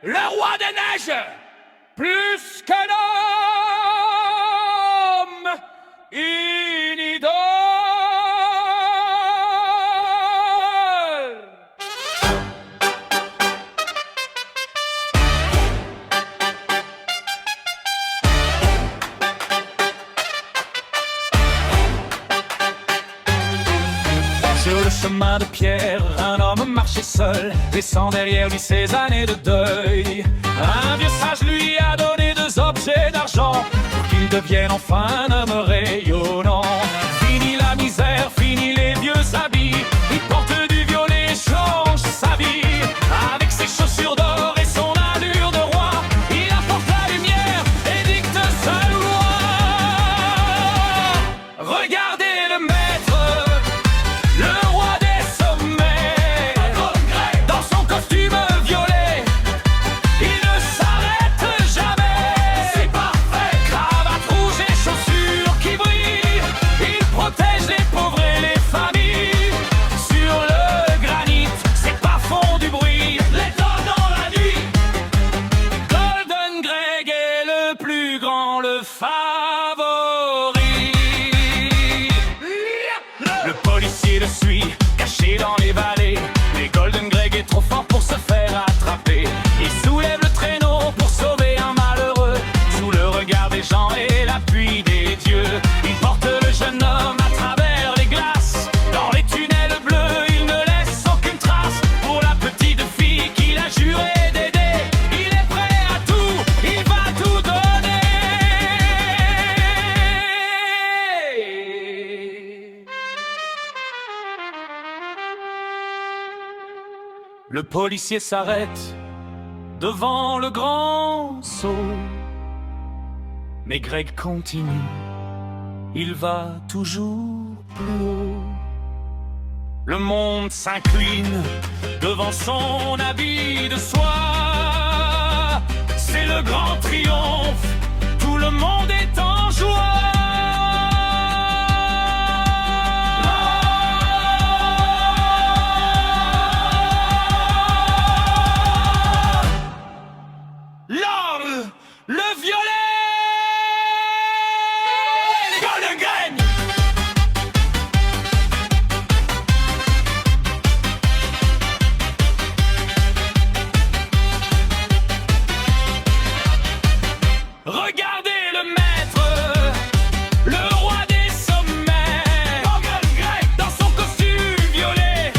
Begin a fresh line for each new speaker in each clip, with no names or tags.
le roi des neiges, plus qu'un homme, une idole.
Sur le chemin de pierre, un homme marchait seul, laissant derrière lui ses années de deuil. Un vieux sage lui a donné 2 objets d'argent pour qu'il devienne enfin un homme rayonnant. Fini la misère, fini les vieux habits, il porte du violet et change sa vie. Avec ses chaussures d'or et son allure de roi, il apporte la lumière et dicte sa loi. Regardez le maître, le roi des sommets, dans son costume violet, il ne s'arrête jamais. C'est parfait. Cravate rouge et chaussures qui brillent, il protège les pauvres et les familles. Sur le granit, ses pas font du bruit, l'état dans la nuit. Golden Greg est le plus grand, le favori. Le policier le suit, caché dans les vallées, mais Golden Greg est trop fort pour se faire attraper. Il soulève le traîneau pour sauver un malheureux, sous le regard des gens et l'appui des dieux. Il porte le jeune homme à travers les glaces, dans les tunnels bleus, il ne laisse aucune trace. Pour la petite fille qu'il a juré d'aider, il est prêt à tout, il va tout donner. Le policier s'arrête devant le grand saut, mais Greg continue, il va toujours plus haut. Le monde s'incline devant son habit de soie, c'est le grand triomphe, tout le monde est en joie. L'or, le violet, Golden Greg. Regardez le maître, le roi des sommets, Golden Greg, dans son costume violet,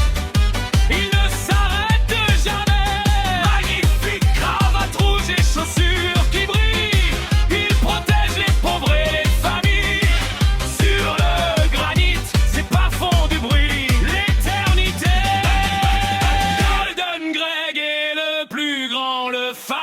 il ne s'arrête jamais. Magnifique cravate rouge et chaussures qui brillent, il protège les pauvres et les familles. Sur le granit, ses pas font du bruit, l'éternité. Golden Greg est le plus grand, le favori.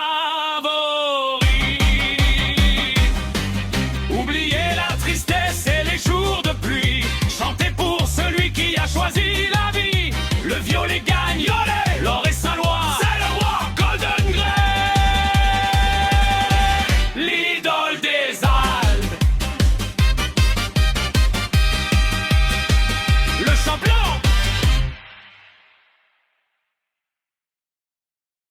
Oubliez la tristesse et les jours de pluie, chantez pour celui qui a choisi la vie. Le violet gagne, olé!